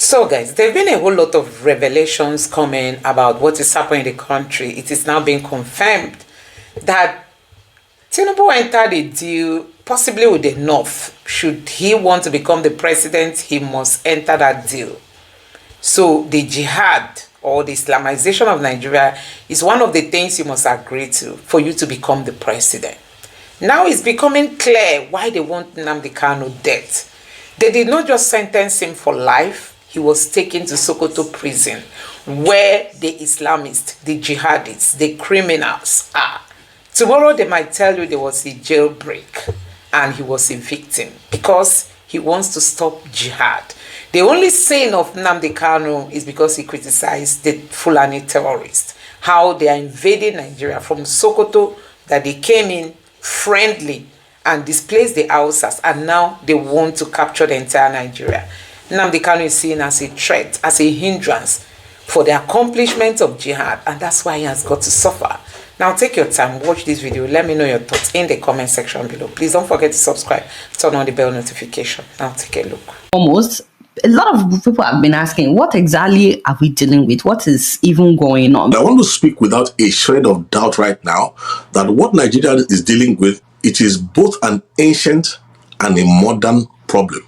So guys, there have been a whole lot of revelations coming about what is happening in the country. It is now being confirmed that Tinubu entered a deal possibly with the North. Should he want to become the president, he must enter that deal. So the jihad or the Islamization of Nigeria is one of the things you must agree to for you to become the president. Now it's becoming clear why they want Nnamdi Kanu dead. They did not just sentence him for life. He was taken to Sokoto prison where the Islamists, the jihadists, the criminals are. Tomorrow they might tell you there was a jailbreak and he was a victim because he wants to stop jihad. The only sin of Nnamdi Kanu is because he criticized the Fulani terrorists, how they are invading Nigeria from Sokoto, that they came in friendly and displaced the Hausas, and now they want to capture the entire Nigeria. Nnamdi Kanu is seen as a threat, as a hindrance for the accomplishment of jihad, and that's why he has got to suffer. Now take your time, watch this video, let me know your thoughts in the comment section below. Please don't forget to subscribe, turn on the bell notification. Now take a look. Almost a lot of people have been asking, what exactly are we dealing with? What is even going on? I want to speak without a shred of doubt right now that what Nigeria is dealing with, it is both an ancient and a modern problem.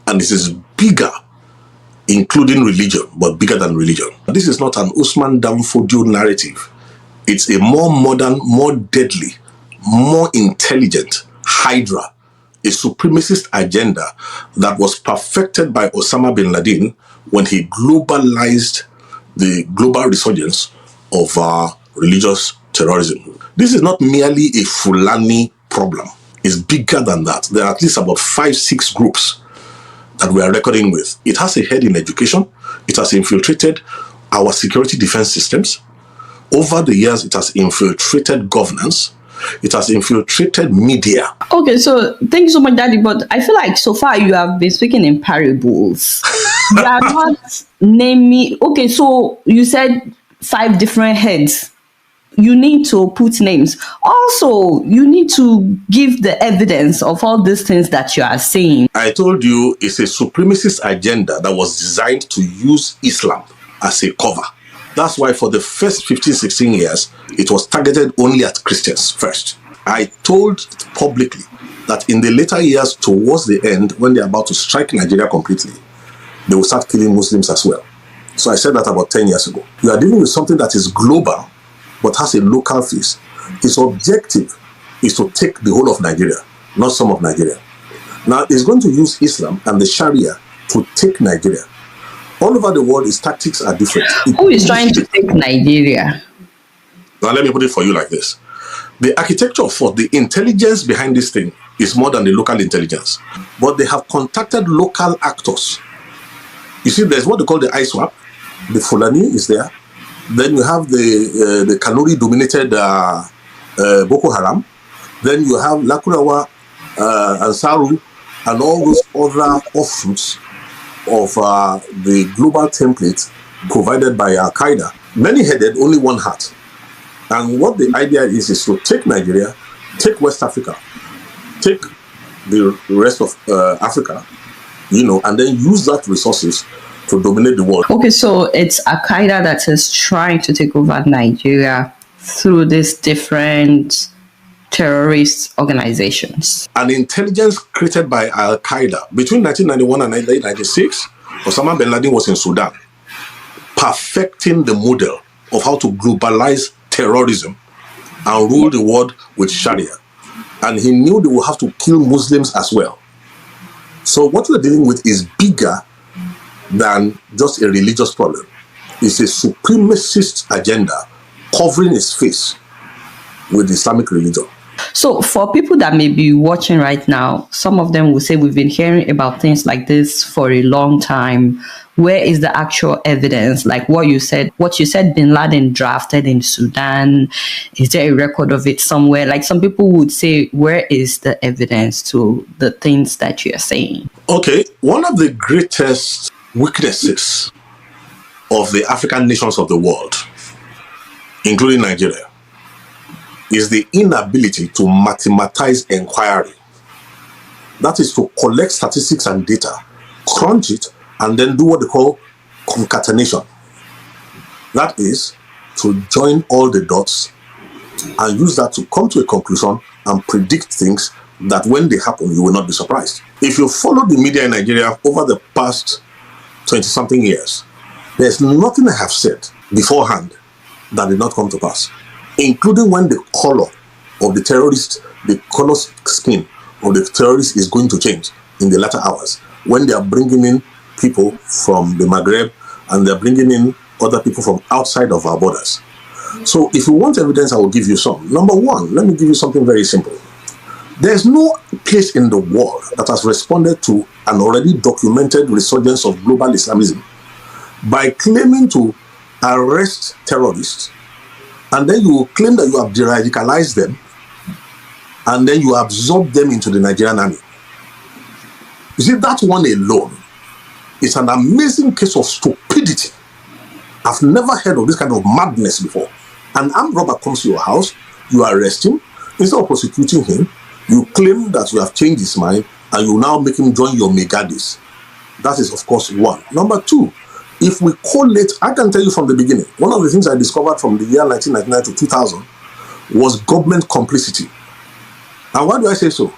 And this is bigger, including religion, but bigger than religion. This is not an Usman Danfodio narrative. It's a more modern, more deadly, more intelligent Hydra, a supremacist agenda that was perfected by Osama bin Laden when he globalized the global resurgence of religious terrorism. This is not merely a Fulani problem. It's bigger than that. There are at least about 5-6 groups that we are reckoning with. It has a head in education. It has infiltrated our security defense systems. Over the years, it has infiltrated governance. It has infiltrated media. Okay, so thank you so much, Daddy. But I feel like so far you have been speaking in parables. You are not naming. Okay, so you said 5 different heads. You need to put names. Also, you need to give the evidence of all these things that you are saying. I told you it's a supremacist agenda that was designed to use Islam as a cover. That's why for the first 15-16 years, it was targeted only at Christians first. I told publicly that in the later years, towards the end, when they're about to strike Nigeria completely, they will start killing Muslims as well. So I said that about 10 years ago. We are dealing with something that is global, but has a local face. Its objective is to take the whole of Nigeria, not some of Nigeria. Now, it's going to use Islam and the Sharia to take Nigeria. All over the world, its tactics are different. Who is trying to take Nigeria? Now, let me put it for you like this. The architecture for the intelligence behind this thing is more than the local intelligence. But they have contacted local actors. You see, there's what they call the ISWAP. The Fulani is there. Then you have the Kanuri-dominated Boko Haram. Then you have Lakurawa, Ansaru, and all those other offshoots of the global template provided by Al-Qaeda. Many-headed, only one heart. And what the idea is to take Nigeria, take West Africa, take the rest of Africa, and then use that resources to dominate the world. Okay, so it's Al-Qaeda that is trying to take over Nigeria through these different terrorist organizations. An intelligence created by Al-Qaeda between 1991 and 1996, Osama bin Laden was in Sudan, perfecting the model of how to globalize terrorism and rule the world with Sharia. And he knew they would have to kill Muslims as well. So what we're dealing with is bigger than just a religious problem. It's a supremacist agenda covering its face with Islamic religion. So for people that may be watching right now, some of them will say we've been hearing about things like this for a long time. Where is the actual evidence? Like what you said bin Laden drafted in Sudan. Is there a record of it somewhere? Like some people would say, where is the evidence to the things that you're saying? Okay, one of the greatest weaknesses of the African nations of the world, including Nigeria, is the inability to mathematize inquiry. That is to collect statistics and data, crunch it, and then do what they call concatenation. That is to join all the dots and use that to come to a conclusion and predict things that when they happen, you will not be surprised. If you follow the media in Nigeria over the past 20-something years, there's nothing I have said beforehand that did not come to pass, including when the color of the terrorist, the color skin of the terrorist is going to change in the latter hours, when they are bringing in people from the Maghreb and they're bringing in other people from outside of our borders. So if you want evidence, I will give you some. Number one, let me give you something very simple. There's no place in the world that has responded to an already documented resurgence of global Islamism by claiming to arrest terrorists, and then you will claim that you have de-radicalized them, and then you absorb them into the Nigerian army. You see, that one alone is an amazing case of stupidity. I've never heard of this kind of madness before. An armed robber comes to your house, you arrest him, instead of prosecuting him, you claim that you have changed his mind and you now make him join your megadis. That is, of course, one. Number two, if we collate, I can tell you from the beginning, one of the things I discovered from the year 1999 to 2000 was government complicity. And why do I say so?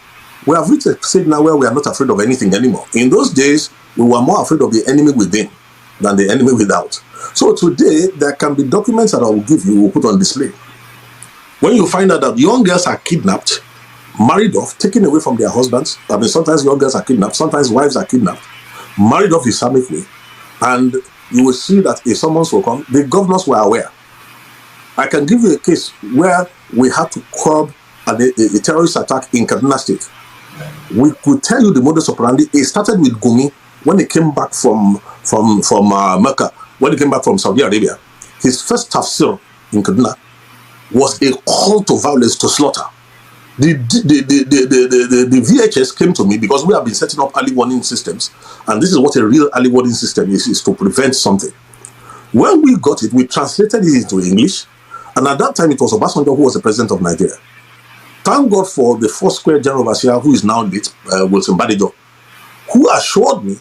We have reached a stage now where we are not afraid of anything anymore. In those days, we were more afraid of the enemy within than the enemy without. So today, there can be documents that I will give you, will put on display. When you find out that young girls are kidnapped, married off, taken away from their husbands, I mean, sometimes young girls are kidnapped, sometimes wives are kidnapped, married off Islamically, and you will see that if someone will come, the governors were aware. I can give you a case where we had to curb a terrorist attack in Kaduna State. We could tell you the modus operandi. It started with Gumi when he came back from Mecca, when he came back from Saudi Arabia. His first tafsir in Kaduna was a call to violence, to slaughter. The VHS came to me because we have been setting up early warning systems, and this is what a real early warning system is to prevent something. When we got it, we translated it into English, and at that time it was Obasanjo who was the president of Nigeria. Thank God for the Foursquare General Overseer, who is now late, Wilson Badijo, who assured me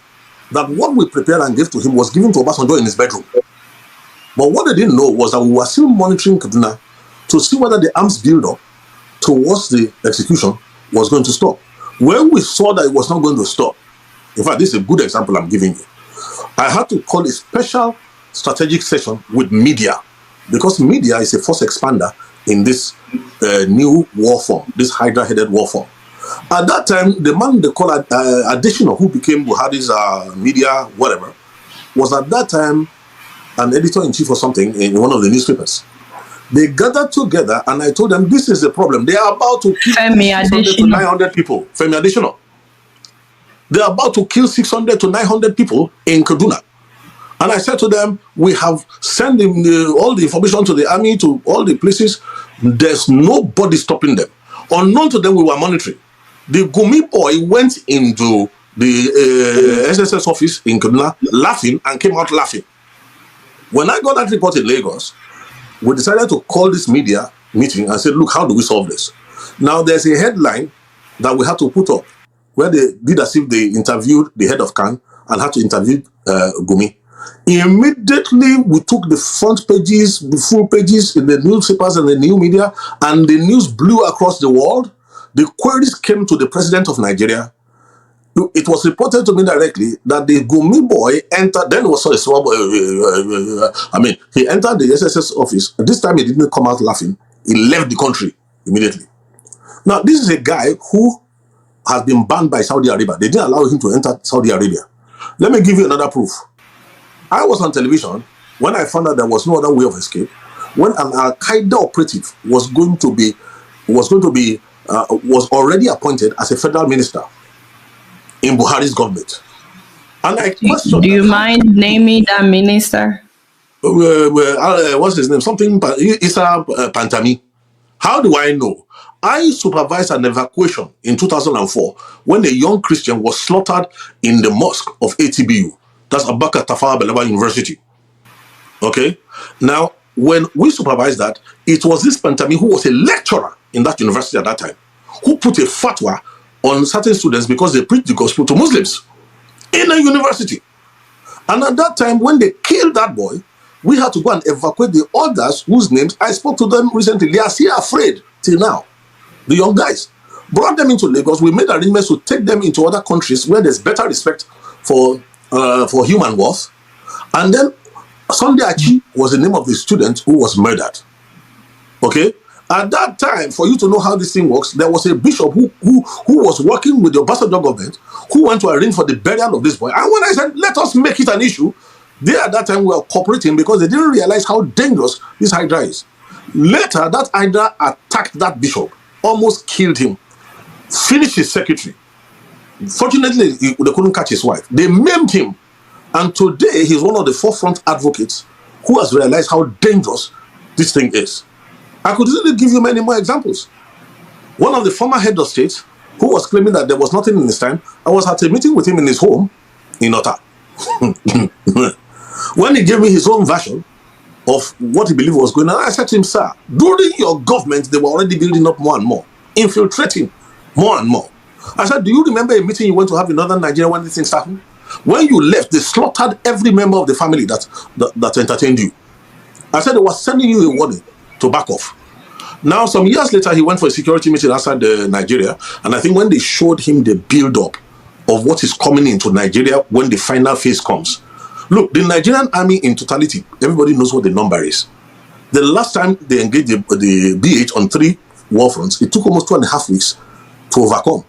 that what we prepared and gave to him was given to Obasanjo in his bedroom. But what they didn't know was that we were still monitoring Kaduna to see whether the arms build-up towards the execution was going to stop. When we saw that it was not going to stop, in fact, this is a good example I'm giving you. I had to call a special strategic session with media, because media is a force expander in this new war form, this Hydra-headed war form. At that time, the man they call Additional, who became Buhari's media, whatever, was at that time an editor-in-chief or something in one of the newspapers. They gathered together, and I told them, this is the problem. They are about to kill 600 to 900 people. Femi Additional. They are about to kill 600 to 900 people in Kaduna. And I said to them, we have sent all the information to the army, to all the places. There's nobody stopping them. Unknown to them, we were monitoring. The Gumi boy went into the SSS office in Kaduna laughing and came out laughing. When I got that report in Lagos, we decided to call this media meeting and said, look, how do we solve this? Now, there's a headline that we had to put up where they did as if they interviewed the head of CAN and had to interview Gumi. Immediately, we took the front pages, the full pages in the newspapers and the new media, and the news blew across the world. The queries came to the president of Nigeria. It was reported to me directly that the Gumi boy entered, then was a small boy, he entered the SSS office. This time he didn't come out laughing. He left the country immediately. Now, this is a guy who has been banned by Saudi Arabia. They didn't allow him to enter Saudi Arabia. Let me give you another proof. I was on television when I found out there was no other way of escape, when an Al-Qaeda operative was already appointed as a federal minister in Buhari's government. And I questioned... Do you mind naming that minister? What's his name? Something, Issa Pantami. How do I know? I supervised an evacuation in 2004 when a young Christian was slaughtered in the mosque of ATBU. That's Abubakar Tafawa Balewa University. Okay? Now, when we supervised that, it was this Pantami who was a lecturer in that university at that time, who put a fatwa on certain students because they preach the gospel to Muslims in a university. And at that time, when they killed that boy, we had to go and evacuate the others whose names I spoke to them recently. They are still afraid till now. The young guys brought them into Lagos. We made arrangements to take them into other countries where there's better respect for human worth. And then Sunday Achi was the name of the student who was murdered. Okay. At that time, for you to know how this thing works, there was a bishop who was working with the Obasanjo government who went to arrange for the burial of this boy. And when I said, let us make it an issue, they at that time were cooperating because they didn't realize how dangerous this Hydra is. Later, that Hydra attacked that bishop, almost killed him, finished his secretary. Fortunately, they couldn't catch his wife. They maimed him. And today, he's one of the forefront advocates who has realized how dangerous this thing is. I could easily give you many more examples. One of the former head of state who was claiming that there was nothing in his time, I was at a meeting with him in his home in Ota. When he gave me his own version of what he believed was going on, I said to him, sir, during your government, they were already building up more and more, infiltrating more and more. I said, do you remember a meeting you went to have in northern Nigeria when these things happened? When you left, they slaughtered every member of the family that entertained you. I said they were sending you a warning to back off. Now, some years later, he went for a security meeting outside Nigeria, and I think when they showed him the build-up of what is coming into Nigeria when the final phase comes. Look, the Nigerian army in totality, everybody knows what the number is. The last time they engaged the BH on 3 war fronts, it took almost 2.5 weeks to overcome.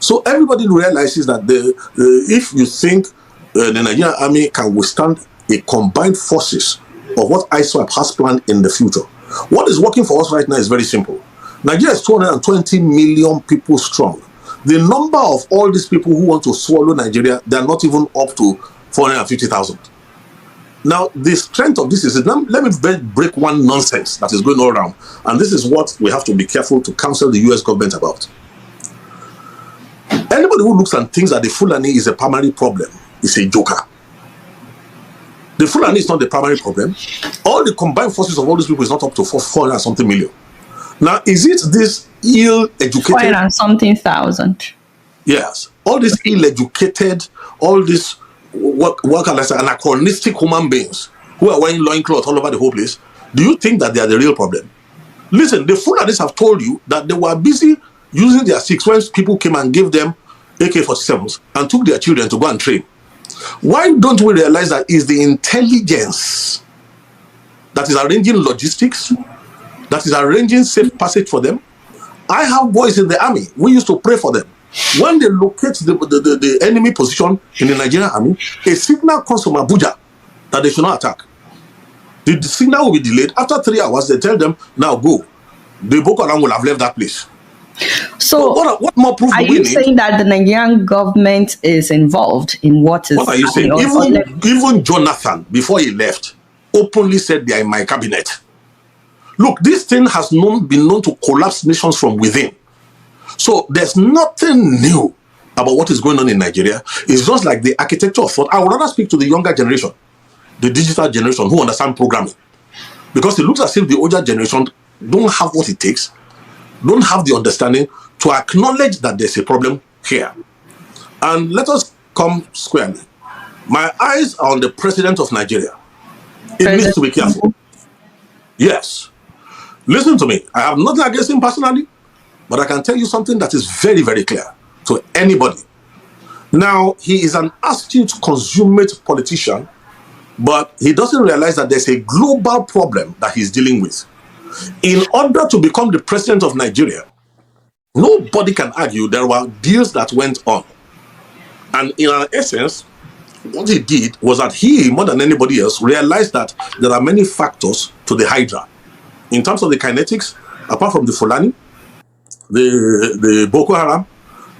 So everybody realizes that if you think the Nigerian army can withstand a combined forces of what ISWAP has planned in the future, what is working for us right now is very simple. Nigeria is 220 million people strong. The number of all these people who want to swallow Nigeria, they are not even up to 450,000. Now, the strength of this is, let me break one nonsense that is going all around. And this is what we have to be careful to counsel the US government about. Anybody who looks and thinks that the Fulani is a primary problem is a joker. The Fulani is not the primary problem. All the combined forces of all these people is not up to 400 and something million. Now, is it this ill-educated... 400 and something thousand. Yes. All these ill-educated, all these, what can I say, anachronistic human beings who are wearing loincloth all over the whole place, do you think that they are the real problem? Listen, the Fulanis have told you that they were busy using their six when people came and gave them AK-47s and took their children to go and train. Why don't we realize that it's the intelligence that is arranging logistics, that is arranging safe passage for them? I have boys in the army. We used to pray for them. When they locate the enemy position in the Nigerian army, a signal comes from Abuja that they should not attack. The signal will be delayed. After 3 hours, they tell them, now go. The Boko Haram will have left that place. So, what more proof are you saying that the Nigerian government is involved in what is... What are you saying? Even Jonathan, before he left, openly said they are in my cabinet. Look, this thing has been known to collapse nations from within. So there's nothing new about what is going on in Nigeria. It's just like the architecture of thought. I would rather speak to the younger generation, the digital generation who understand programming. Because it looks as if the older generation don't have what it takes, don't have the understanding to acknowledge that there's a problem here. And let us come squarely. My eyes are on the president of Nigeria. It needs to be careful. Yes. Listen to me. I have nothing against him personally, but I can tell you something that is very, very clear to anybody. Now, he is an astute, consummate politician, but he doesn't realize that there's a global problem that he's dealing with. In order to become the president of Nigeria, nobody can argue there were deals that went on. And in essence, what he did was that he, more than anybody else, realized that there are many factors to the Hydra. In terms of the kinetics, apart from the Fulani, the Boko Haram,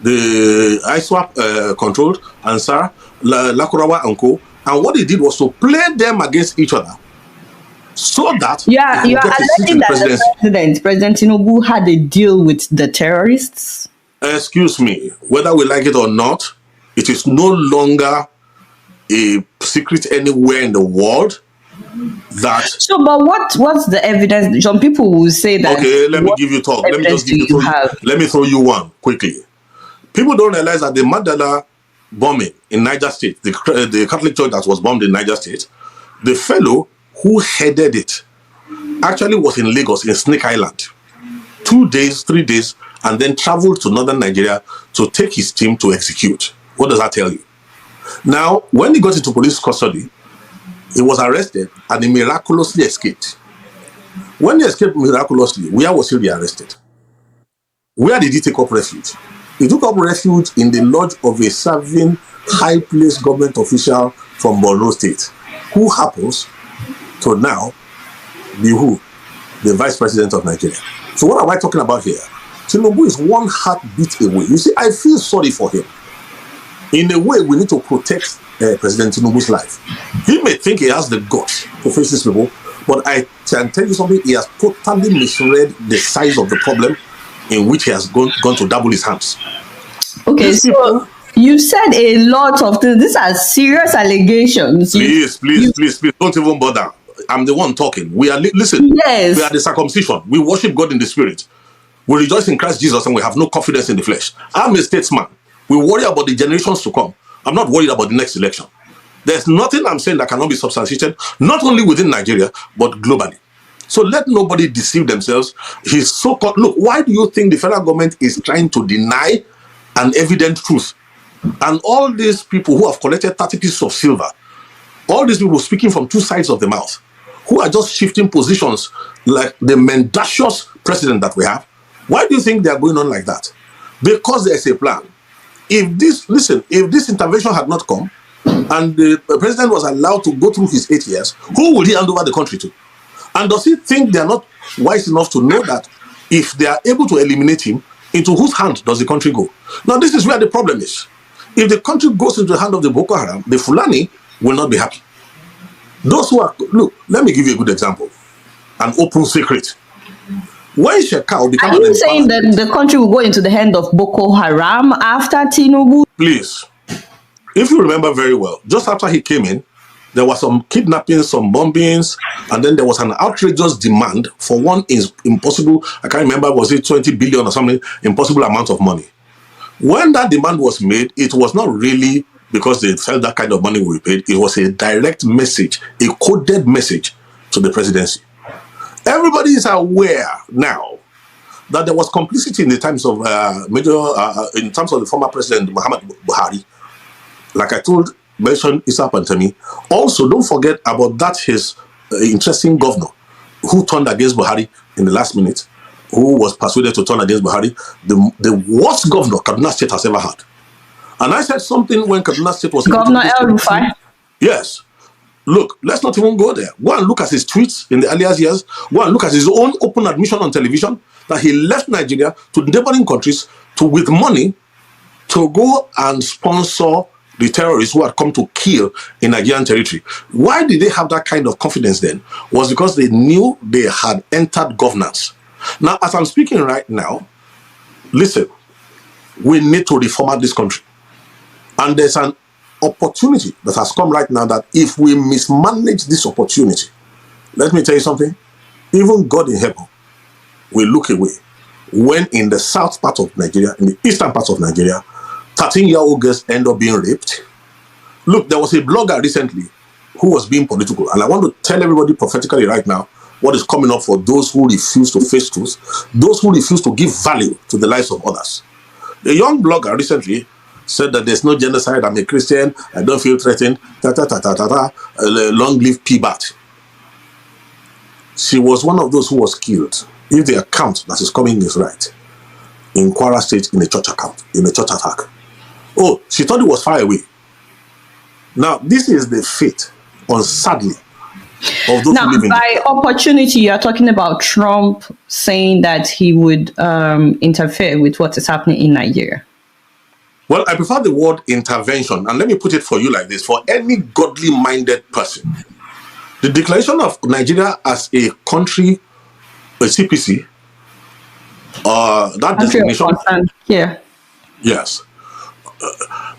the ISWAP controlled, Ansar, Lakurawa and Co. And what he did was to play them against each other. So that you are alleging that President Tinubu had a deal with the terrorists? Excuse me, whether we like it or not, it is no longer a secret anywhere in the world that... So, but what's the evidence? Some people will say that... Okay, let me give you talk. Let me just give you talk. Let me throw you one quickly. People don't realize that the Mandela bombing in Niger State, the Catholic church that was bombed in Niger State, the fellow who headed it actually was in Lagos, in Snake Island, 2 days, 3 days, and then traveled to northern Nigeria to take his team to execute. What does that tell you? Now, when he got into police custody, he was arrested and he miraculously escaped. When he escaped miraculously, where was he rearrested? Where did he take up refuge? He took up refuge in the lodge of a serving high-placed government official from Borno State, who happens to now be who? The Vice President of Nigeria. So what am I talking about here? Tinubu is one heartbeat away. You see, I feel sorry for him. In a way, we need to protect President Tinubu's life. He may think he has the guts to face these people, but I can tell you something, he has totally misread the size of the problem in which he has gone to double his hands. Okay, so you said a lot of things. These are serious allegations. Please, don't even bother. I'm the one talking. We are, listen, yes. We are the circumcision. We worship God in the spirit. We rejoice in Christ Jesus and we have no confidence in the flesh. I'm a statesman. We worry about the generations to come. I'm not worried about the next election. There's nothing I'm saying that cannot be substantiated, not only within Nigeria, but globally. So let nobody deceive themselves. He's so-called, look, why do you think the federal government is trying to deny an evident truth? And all these people who have collected 30 pieces of silver, all these people speaking from two sides of the mouth, who are just shifting positions like the mendacious president that we have, why do you think they are going on like that? Because there's a plan. If this intervention had not come, and the president was allowed to go through his 8 years, who would he hand over the country to? And does he think they are not wise enough to know that if they are able to eliminate him, into whose hand does the country go? Now, this is where the problem is. If the country goes into the hand of the Boko Haram, the Fulani will not be happy. Those who are, look, let me give you a good example. An open secret. When Shekau became Are you saying that the country will go into the hand of Boko Haram after Tinubu? Please, if you remember very well, just after he came in, there was some kidnappings, some bombings, and then there was an outrageous demand for one impossible, I can't remember, was it 20 billion or something, impossible amount of money. When that demand was made, it was not really because they felt that kind of money will be paid. It was a direct message, a coded message to the presidency. Everybody is aware now that there was complicity in the times of in terms of the former president Muhammad Buhari. Like I mentioned Issa Pantami. Also, don't forget about that his interesting governor who turned against Buhari in the last minute, who was persuaded to turn against Buhari, the worst governor Kaduna State has ever had. And I said something when Kaduna State was Governor El Rufai. Yes. Look, let's not even go there. Go and look at his tweets in the earlier years. Go and look at his own open admission on television that he left Nigeria to neighboring countries with money to go and sponsor the terrorists who had come to kill in Nigerian territory. Why did they have that kind of confidence then? Was because they knew they had entered governance. Now, as I'm speaking right now, listen, we need to reformat this country. And there's an opportunity that has come right now that if we mismanage this opportunity, let me tell you something, even God in heaven will look away when in the south part of Nigeria, in the eastern part of Nigeria, 13-year-old girls end up being raped. Look, there was a blogger recently who was being political, and I want to tell everybody prophetically right now what is coming up for those who refuse to face truth, those who refuse to give value to the lives of others. A young blogger recently said that there's no genocide, I'm a Christian, I don't feel threatened, long live P-Bat. She was one of those who was killed, if the account that is coming is right, in Kwara State in a church attack. Oh, she thought it was far away. Now, this is the fate, sadly, of those who live in. By opportunity, you are talking about Trump saying that he would interfere with what is happening in Nigeria. Well, I prefer the word intervention, and let me put it for you like this. For any godly-minded person, the declaration of Nigeria as a country, a CPC, that designation, yes,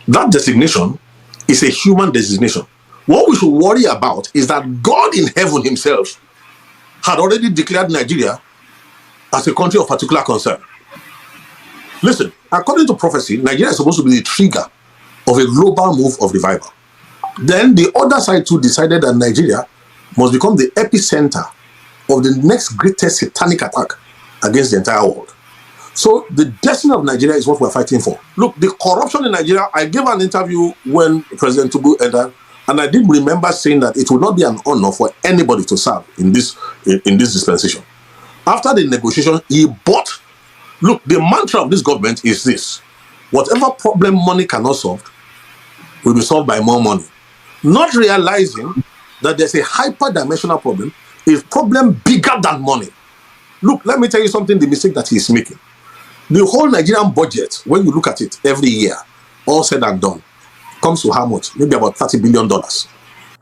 that designation is a human designation. What we should worry about is that God in heaven himself had already declared Nigeria as a country of particular concern. Listen, according to prophecy, Nigeria is supposed to be the trigger of a global move of revival. Then the other side too decided that Nigeria must become the epicenter of the next greatest satanic attack against the entire world. So the destiny of Nigeria is what we're fighting for. Look, the corruption in Nigeria, I gave an interview when President Tinubu entered, and I did remember saying that it would not be an honor for anybody to serve in this dispensation. After the negotiation, he bought. Look, the mantra of this government is this: whatever problem money cannot solve will be solved by more money. Not realizing that there's a hyper-dimensional problem, a problem bigger than money. Look, let me tell you something, the mistake that he's making. The whole Nigerian budget, when you look at it every year, all said and done, comes to how much? Maybe about $30 billion.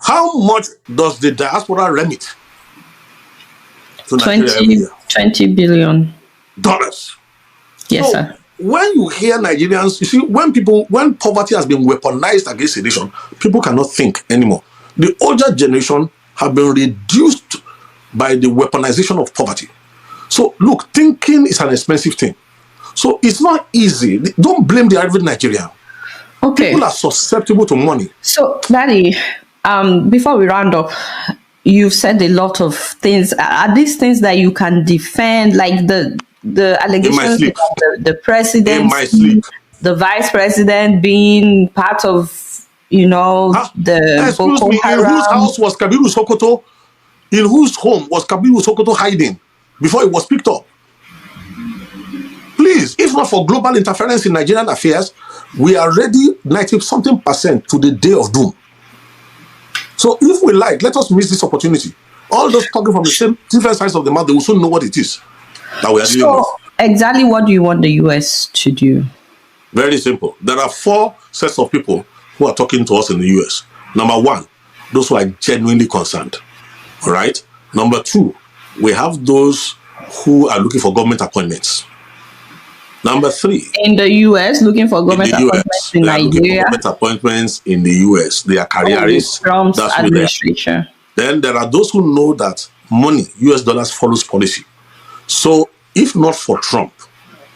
How much does the diaspora remit to Nigeria every year? $20 billion. Yes, so, sir. When you hear Nigerians, you see, when poverty has been weaponized against a nation, people cannot think anymore. The older generation have been reduced by the weaponization of poverty. So, look, thinking is an expensive thing. So, it's not easy. Don't blame the average Nigerian. Okay. People are susceptible to money. So, Daddy, before we round up, you've said a lot of things. Are these things that you can defend, like the allegations about the president, the vice president being part of, the Boko Haram? In whose house was Kabiru Sokoto? In whose home was Kabiru Sokoto hiding before it was picked up? Please, if not for global interference in Nigerian affairs, we are ready 90-something% to the day of doom. So if we like, let us miss this opportunity. All those talking from the same different sides of the mouth, they will soon know what it is that we are dealing with. Exactly what do you want the US to do? Very simple. There are 4 sets of people who are talking to us in the US. Number 1, those who are genuinely concerned. All right. Number 2, we have those who are looking for government appointments. Number 3, in the US, looking for government appointments in Nigeria. Government appointments in the US. They are careerists. Trump's administration. Then there are those who know that money, US dollars, follows policy. So if not for Trump,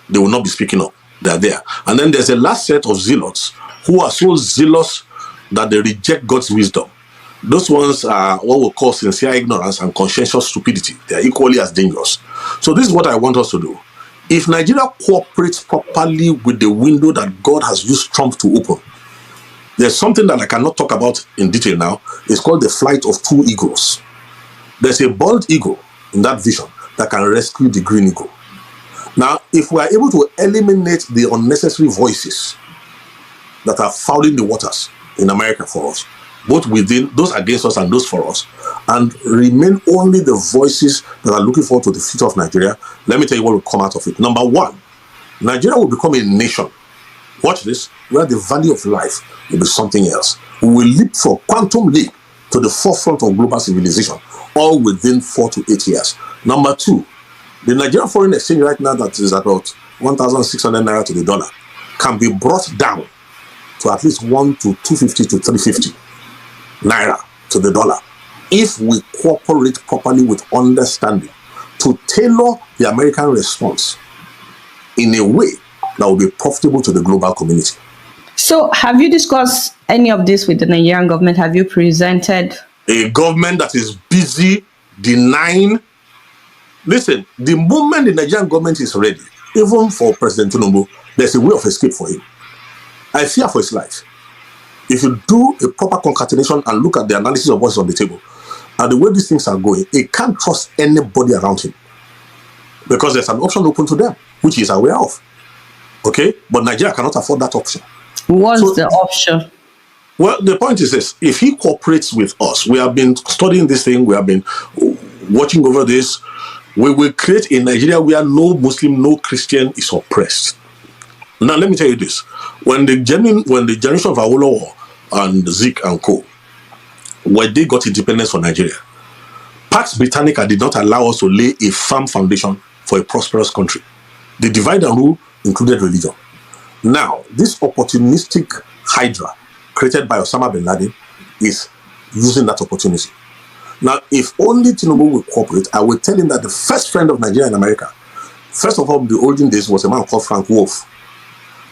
they will not be speaking up. They are there. And then there's a last set of zealots who are so zealous that they reject God's wisdom. Those ones are what we call sincere ignorance and conscientious stupidity. They are equally as dangerous. So this is what I want us to do. If Nigeria cooperates properly with the window that God has used Trump to open, there's something that I cannot talk about in detail now. It's called the flight of 2 eagles. There's a bald eagle in that vision that can rescue the green eagle. Now, if we are able to eliminate the unnecessary voices that are fouling the waters in America for us, both within those against us and those for us, and remain only the voices that are looking forward to the future of Nigeria, let me tell you what will come out of it. Number 1, Nigeria will become a nation. Watch this, where the value of life will be something else. We will leap from quantum leap to the forefront of global civilization, all within 4 to 8 years. Number 2, the Nigerian foreign exchange right now that is about 1,600 naira to the dollar can be brought down to at least 1 to 250 to 350 naira to the dollar if we cooperate properly with understanding to tailor the American response in a way that will be profitable to the global community. So have you discussed any of this with the Nigerian government? Have you presented a government that is busy denying? Listen, the moment the Nigerian government is ready, even for President Tinubu, there's a way of escape for him. I fear for his life. If you do a proper concatenation and look at the analysis of what's on the table, and the way these things are going, he can't trust anybody around him. Because there's an option open to them, which he is aware of. Okay? But Nigeria cannot afford that option. What's the option? Well, the point is this. If he cooperates with us, we have been studying this thing, we have been watching over this, we will create a Nigeria where no Muslim, no Christian is oppressed. Now, let me tell you this. When the generation of Awolowo and Zik and co, when they got independence from Nigeria, Pax Britannica did not allow us to lay a firm foundation for a prosperous country. The divide and rule included religion. Now, this opportunistic hydra created by Osama bin Laden is using that opportunity. Now, if only Tinubu will cooperate, I will tell him that the first friend of Nigeria in America, first of all, in the olden days, was a man called Frank Wolf.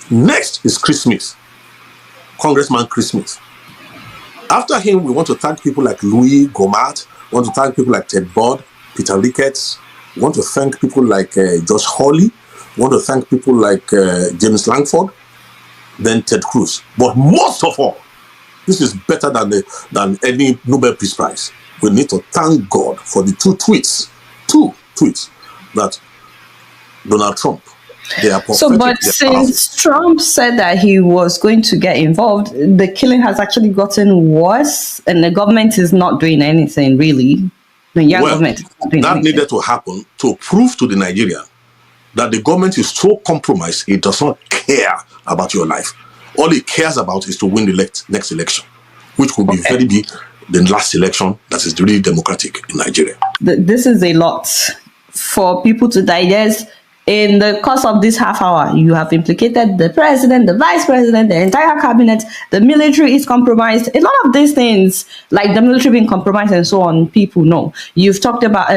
Next is Chris Smith. Congressman Chris Smith. After him, we want to thank people like Louis Gohmert. We want to thank people like Ted Budd, Peter Ricketts. We want to thank people like Josh Hawley. We want to thank people like James Langford, then Ted Cruz. But most of all, this is better than any Nobel Peace Prize. We need to thank God for the two tweets that Donald Trump. They are so, but since Trump said that he was going to get involved, the killing has actually gotten worse, and the government is not doing anything really. The government is not doing anything. Needed to happen to prove to the Nigerian that the government is so compromised it does not care about your life. All it cares about is to win the next election, which will be very big. The last election that is really democratic in Nigeria. This is a lot for people to digest. In the course of this half hour, you have implicated the president, the vice president, the entire cabinet. The military is compromised. A lot of these things, like the military being compromised and so on, people know. You've talked about